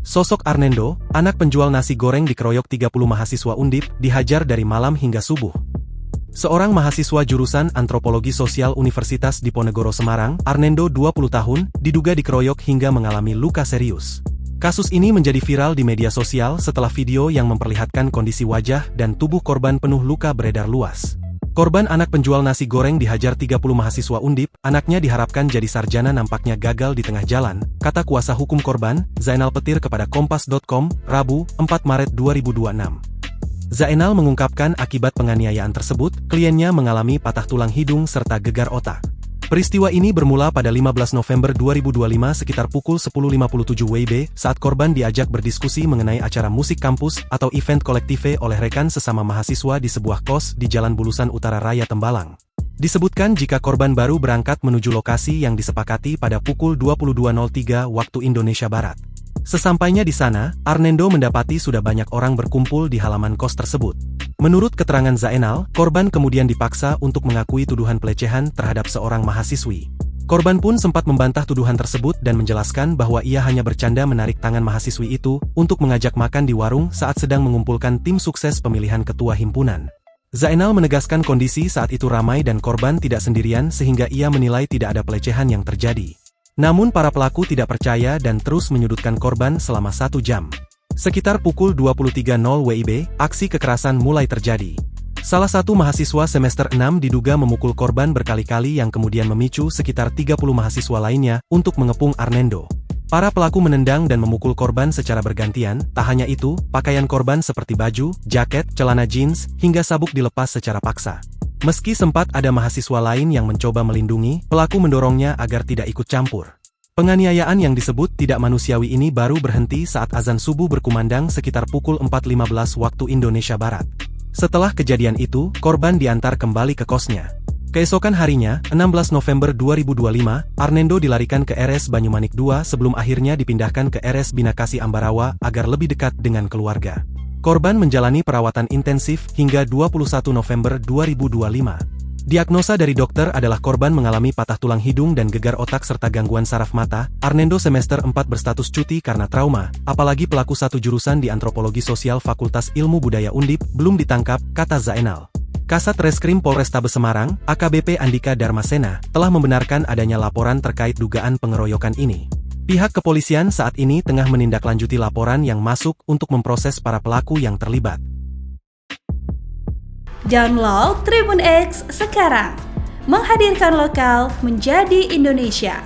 Sosok Arnendo, anak penjual nasi goreng dikeroyok 30 mahasiswa Undip, dihajar dari malam hingga subuh. Seorang mahasiswa jurusan Antropologi Sosial Universitas Diponegoro Semarang, Arnendo 20 tahun, diduga dikeroyok hingga mengalami luka serius. Kasus ini menjadi viral di media sosial setelah video yang memperlihatkan kondisi wajah dan tubuh korban penuh luka beredar luas. Korban anak penjual nasi goreng dihajar 30 mahasiswa Undip, anaknya diharapkan jadi sarjana nampaknya gagal di tengah jalan, kata kuasa hukum korban, Zainal Petir kepada Kompas.com, Rabu, 4 Maret 2026. Zainal mengungkapkan akibat penganiayaan tersebut, kliennya mengalami patah tulang hidung serta gegar otak. Peristiwa ini bermula pada 15 November 2025 sekitar pukul 10.57 WIB saat korban diajak berdiskusi mengenai acara musik kampus atau event kolektive oleh rekan sesama mahasiswa di sebuah kos di Jalan Bulusan Utara Raya Tembalang. Disebutkan jika korban baru berangkat menuju lokasi yang disepakati pada pukul 22.03 waktu Indonesia Barat. Sesampainya di sana, Arnendo mendapati sudah banyak orang berkumpul di halaman kos tersebut. Menurut keterangan Zainal, korban kemudian dipaksa untuk mengakui tuduhan pelecehan terhadap seorang mahasiswi. Korban pun sempat membantah tuduhan tersebut dan menjelaskan bahwa ia hanya bercanda menarik tangan mahasiswi itu untuk mengajak makan di warung saat sedang mengumpulkan tim sukses pemilihan ketua himpunan. Zainal menegaskan kondisi saat itu ramai dan korban tidak sendirian sehingga ia menilai tidak ada pelecehan yang terjadi. Namun para pelaku tidak percaya dan terus menyudutkan korban selama 1 jam. Sekitar pukul 23.00 WIB, aksi kekerasan mulai terjadi. Salah satu mahasiswa semester 6 diduga memukul korban berkali-kali yang kemudian memicu sekitar 30 mahasiswa lainnya untuk mengepung Arnendo. Para pelaku menendang dan memukul korban secara bergantian, tak hanya itu, pakaian korban seperti baju, jaket, celana jeans, hingga sabuk dilepas secara paksa. Meski sempat ada mahasiswa lain yang mencoba melindungi, pelaku mendorongnya agar tidak ikut campur. Penganiayaan yang disebut tidak manusiawi ini baru berhenti saat azan subuh berkumandang sekitar pukul 4.15 waktu Indonesia Barat. Setelah kejadian itu, korban diantar kembali ke kosnya. Keesokan harinya, 16 November 2025, Arnendo dilarikan ke RS Banyumanik II sebelum akhirnya dipindahkan ke RS Binakasi Ambarawa agar lebih dekat dengan keluarga. Korban menjalani perawatan intensif hingga 21 November 2025. Diagnosa dari dokter adalah korban mengalami patah tulang hidung dan gegar otak serta gangguan saraf mata. Arnendo semester 4 berstatus cuti karena trauma, apalagi pelaku satu jurusan di Antropologi Sosial Fakultas Ilmu Budaya Undip, belum ditangkap, kata Zainal. Kasat Reskrim Polrestabes Semarang, AKBP Andika Darmasena, telah membenarkan adanya laporan terkait dugaan pengeroyokan ini. Pihak kepolisian saat ini tengah menindaklanjuti laporan yang masuk untuk memproses para pelaku yang terlibat. Download Tribun X sekarang, menghadirkan lokal menjadi Indonesia.